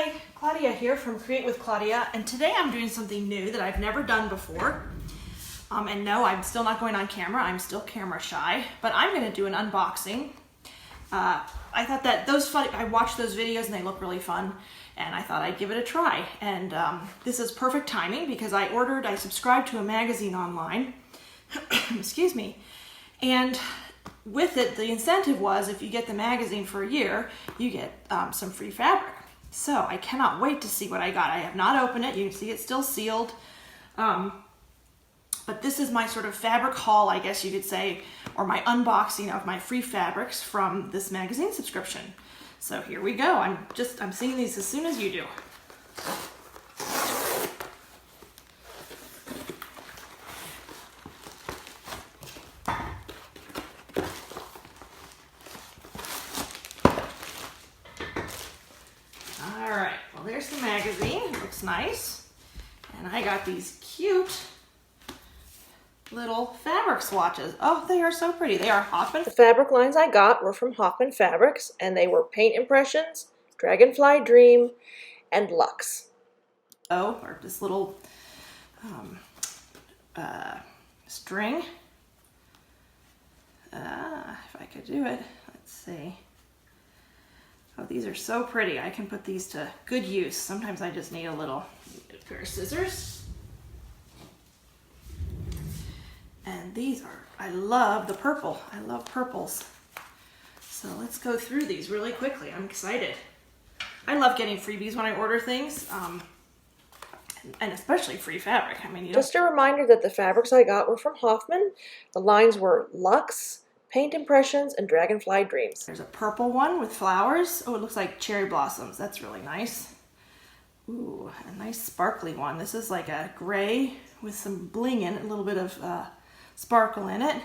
Hi, Claudia here from Create with Claudia, and today I'm doing something new that I've never done before. And no, I'm still not going on camera. I'm still camera shy, but I'm going to do an unboxing. I thought that I watched those videos and they look really fun, and I thought I'd give it a try. And this is perfect timing because I subscribed to a magazine online, excuse me, and with it, the incentive was if you get the magazine for a year, you get some free fabric. So I cannot wait to see what I got. I have not opened it. You can see it's still sealed. But this is my sort of fabric haul, I guess you could say, or my unboxing of my free fabrics from this magazine subscription. So here we go. I'm seeing these as soon as you do. All right, well, there's the magazine. It looks nice. And I got these cute little fabric swatches. Oh, they are so pretty. They are Hoffman. The fabric lines I got were from Hoffman Fabrics, and they were Paint Impressions, Dragonfly Dream, and Luxe. Oh, or this little string. If I could do it, let's see. Oh, these are so pretty. I can put these to good use. Sometimes I just need a pair of scissors. And these are, I love the purple. I love purples. So let's go through these really quickly. I'm excited. I love getting freebies when I order things, and especially free fabric. I mean, just a reminder that the fabrics I got were from Hoffman. The lines were Luxe, Paint Impressions, and Dragonfly Dreams. There's a purple one with flowers. Oh, it looks like cherry blossoms. That's really nice. Ooh, a nice sparkly one. This is like a gray with some bling in it, a little bit of sparkle in it.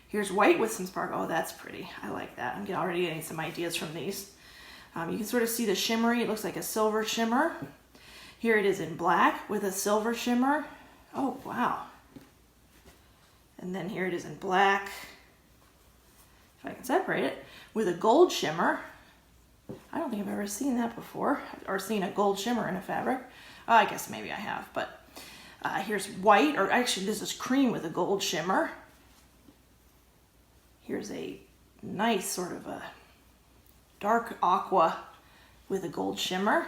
Here's white with some sparkle. Oh, that's pretty. I like that. I'm already getting some ideas from these. You can sort of see the shimmery. It looks like a silver shimmer. Here it is in black with a silver shimmer. Oh, wow. And then here it is in black, if I can separate it, with a gold shimmer. I don't think I've ever seen that before, or seen a gold shimmer in a fabric. I guess maybe I have, but here's white, or actually this is cream with a gold shimmer. Here's a nice sort of a dark aqua with a gold shimmer.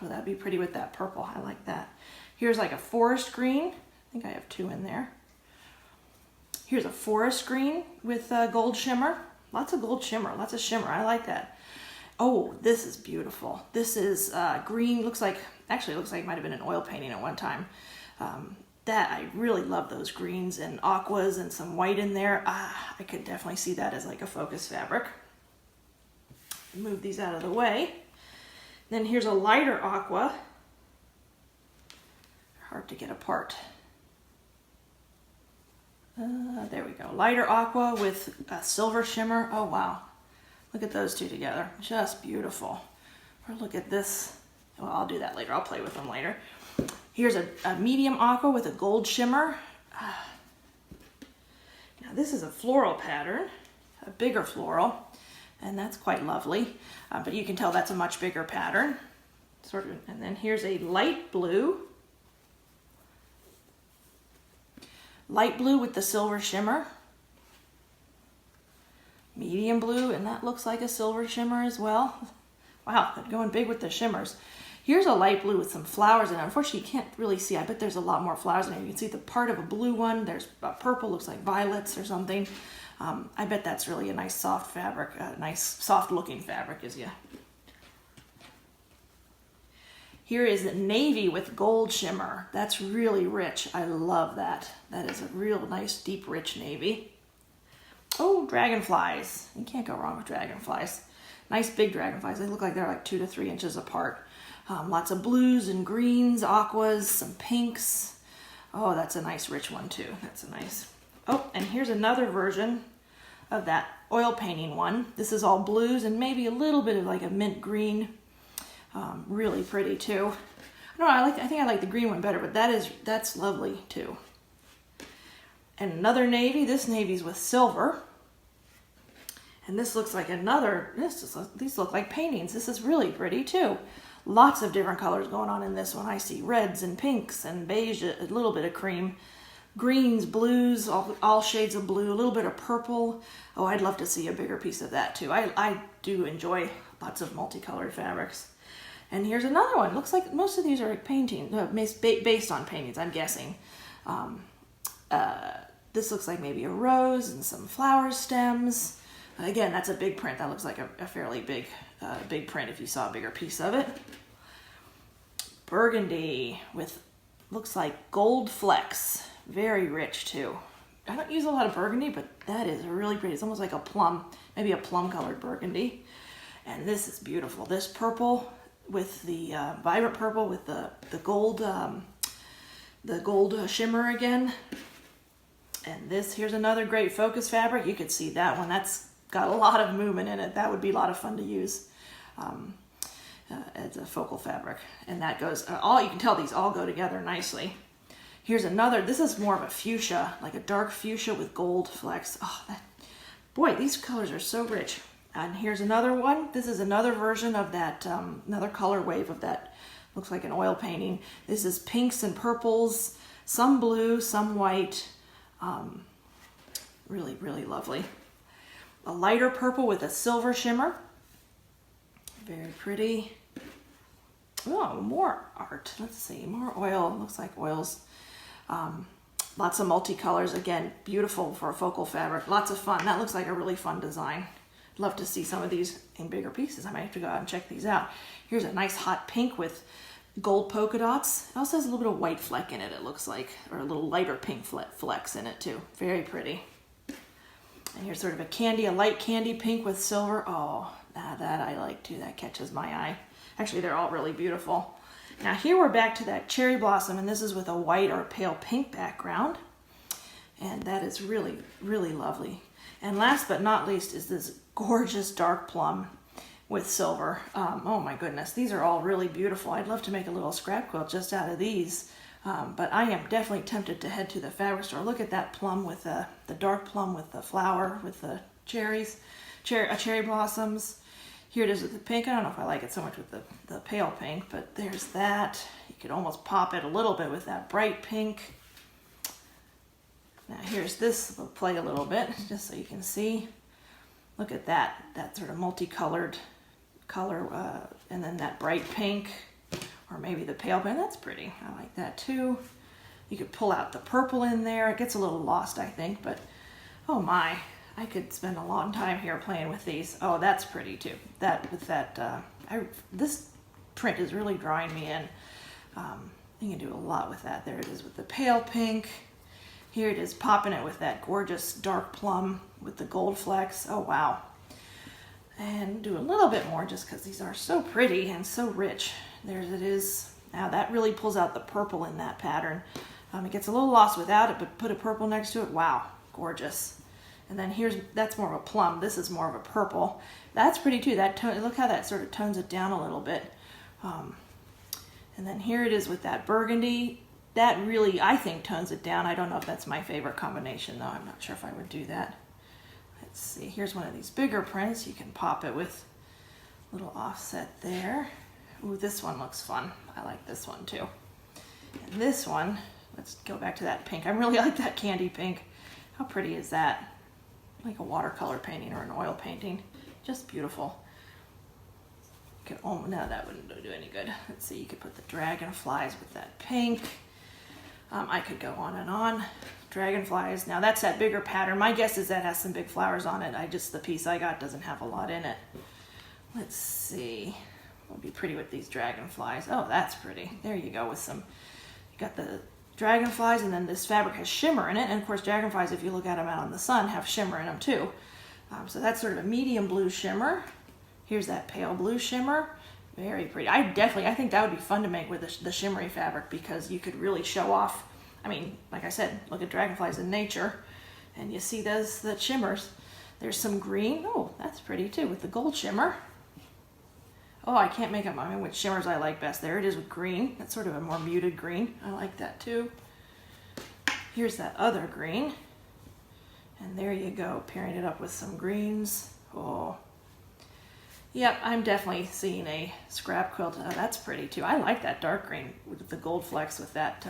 Oh, that'd be pretty with that purple. I like that. Here's like a forest green. I think I have two in there. Here's a forest green with gold shimmer. Lots of gold shimmer, lots of shimmer. I like that. Oh, this is beautiful. This is green. Looks like it might have been an oil painting at one time. I really love those greens and aquas and some white in there. I could definitely see that as like a focus fabric. Move these out of the way. Then here's a lighter aqua. Hard to get apart. There we go. Lighter aqua with a silver shimmer. Oh, wow. Look at those two together. Just beautiful. Or look at this. Well, I'll do that later. I'll play with them later. Here's a medium aqua with a gold shimmer. Now this is a floral pattern, a bigger floral, and that's quite lovely. But you can tell that's a much bigger pattern. And then here's a light blue. Light blue with the silver shimmer. Medium blue, and that looks like a silver shimmer as well. Wow, they're going big with the shimmers. Here's a light blue with some flowers in it. Unfortunately, you can't really see. I bet there's a lot more flowers in it. You can see the part of a blue one. There's a purple, looks like violets or something. I bet that's really a nice soft fabric, a nice soft looking fabric, Here is the navy with gold shimmer. That's really rich. I love that. That is a real nice, deep, rich navy. Oh, dragonflies. You can't go wrong with dragonflies. Nice big dragonflies. They look like they're like 2 to 3 inches apart. Lots of blues and greens, aquas, some pinks. Oh, that's a nice rich one too. That's a nice. Oh, and here's another version of that oil painting one. This is all blues and maybe a little bit of like a mint green. Really pretty too. I think I like the green one better, but that's lovely too. And another navy. This navy's with silver. And this looks like these look like paintings. This is really pretty too. Lots of different colors going on in this one. I see reds and pinks and beige, a little bit of cream, greens, blues, all shades of blue, a little bit of purple. Oh, I'd love to see a bigger piece of that too. I do enjoy lots of multicolored fabrics. And here's another one. Looks like most of these are painting, based on paintings, I'm guessing. This looks like maybe a rose and some flower stems. Again, that's a big print. That looks like a fairly big print if you saw a bigger piece of it. Burgundy with, looks like gold flecks. Very rich too. I don't use a lot of burgundy, but that is really pretty. It's almost like a plum, maybe a plum colored burgundy. And this is beautiful. This purple with the vibrant purple with the gold shimmer again. And here's another great focus fabric. You could see that one. That's got a lot of movement in it. That would be a lot of fun to use as a focal fabric. And that goes, you can tell these all go together nicely. Here's another, this is more of a fuchsia, like a dark fuchsia with gold flecks. Oh, boy, these colors are so rich. And here's another one. This is another version of that, another color wave of that, looks like an oil painting. This is pinks and purples, some blue, some white. Really, really lovely. A lighter purple with a silver shimmer. Very pretty. Oh, more art. Let's see, more oil. Looks like oils. Lots of multicolors. Again, beautiful for a focal fabric. Lots of fun. That looks like a really fun design. Love to see some of these in bigger pieces. I might have to go out and check these out. Here's a nice hot pink with gold polka dots. It also has a little bit of white fleck in it, it looks like, or a little lighter pink flecks in it too. Very pretty. And here's sort of a light candy pink with silver. Oh, that I like too. That catches my eye. Actually, they're all really beautiful. Now here we're back to that cherry blossom, and this is with a white or a pale pink background. And that is really, really lovely. And last but not least is this gorgeous dark plum with silver. Oh my goodness, these are all really beautiful. I'd love to make a little scrap quilt just out of these. But I am definitely tempted to head to the fabric store. Look at that plum with the dark plum with the flower, with the cherry blossoms. Here it is with the pink. I don't know if I like it so much with the pale pink, but there's that. You could almost pop it a little bit with that bright pink. Now here's this, we'll play a little bit just so you can see. Look at that sort of multicolored color, and then that bright pink, or maybe the pale pink. That's pretty. I like that too. You could pull out the purple in there. It gets a little lost, I think, but oh my, I could spend a long time here playing with these. Oh, that's pretty too. This print is really drawing me in. You can do a lot with that. There it is with the pale pink. Here it is popping it with that gorgeous dark plum with the gold flecks. Oh, wow. And do a little bit more just because these are so pretty and so rich. There it is. Now that really pulls out the purple in that pattern. It gets a little lost without it, but put a purple next to it. Wow, gorgeous. And then that's more of a plum. This is more of a purple. That's pretty too. Look how that sort of tones it down a little bit. And then here it is with that burgundy. That really, I think, tones it down. I don't know if that's my favorite combination, though. I'm not sure if I would do that. Let's see. Here's one of these bigger prints. You can pop it with a little offset there. Ooh, this one looks fun. I like this one, too. And this one, let's go back to that pink. I really like that candy pink. How pretty is that? Like a watercolor painting or an oil painting. Just beautiful. No, that wouldn't do any good. Let's see. You could put the dragonflies with that pink. I could go on and on. Dragonflies. Now that's that bigger pattern. My guess is that has some big flowers on it. The piece I got doesn't have a lot in it. Let's see. What would be pretty with these dragonflies? Oh, that's pretty. There you go with you got the dragonflies, and then this fabric has shimmer in it. And of course, dragonflies, if you look at them out in the sun, have shimmer in them too. So that's sort of a medium blue shimmer. Here's that pale blue shimmer. Very pretty. I think that would be fun to make with the shimmery fabric because you could really show off. I mean, like I said, look at dragonflies in nature and you see the shimmers. There's some green. Oh, that's pretty too with the gold shimmer. Oh, I can't make up my mind which shimmers I like best. There it is with green. That's sort of a more muted green. I like that too. Here's that other green. And there you go, pairing it up with some greens. Oh. Yep, I'm definitely seeing a scrap quilt. That's pretty too. I like that dark green with the gold flecks with that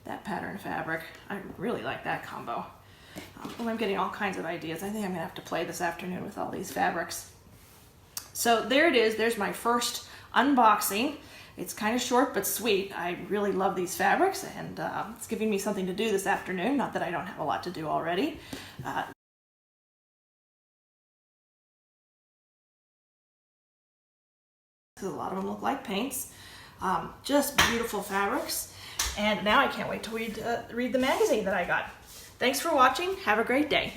that pattern fabric. I really like that combo. Well, I'm getting all kinds of ideas. I think I'm gonna have to play this afternoon with all these fabrics. So there it is. There's my first unboxing. It's kind of short but sweet. I really love these fabrics, and it's giving me something to do this afternoon. Not that I don't have a lot to do already. A lot of them look like paints. Just beautiful fabrics. And now I can't wait to read the magazine that I got. Thanks for watching. Have a great day.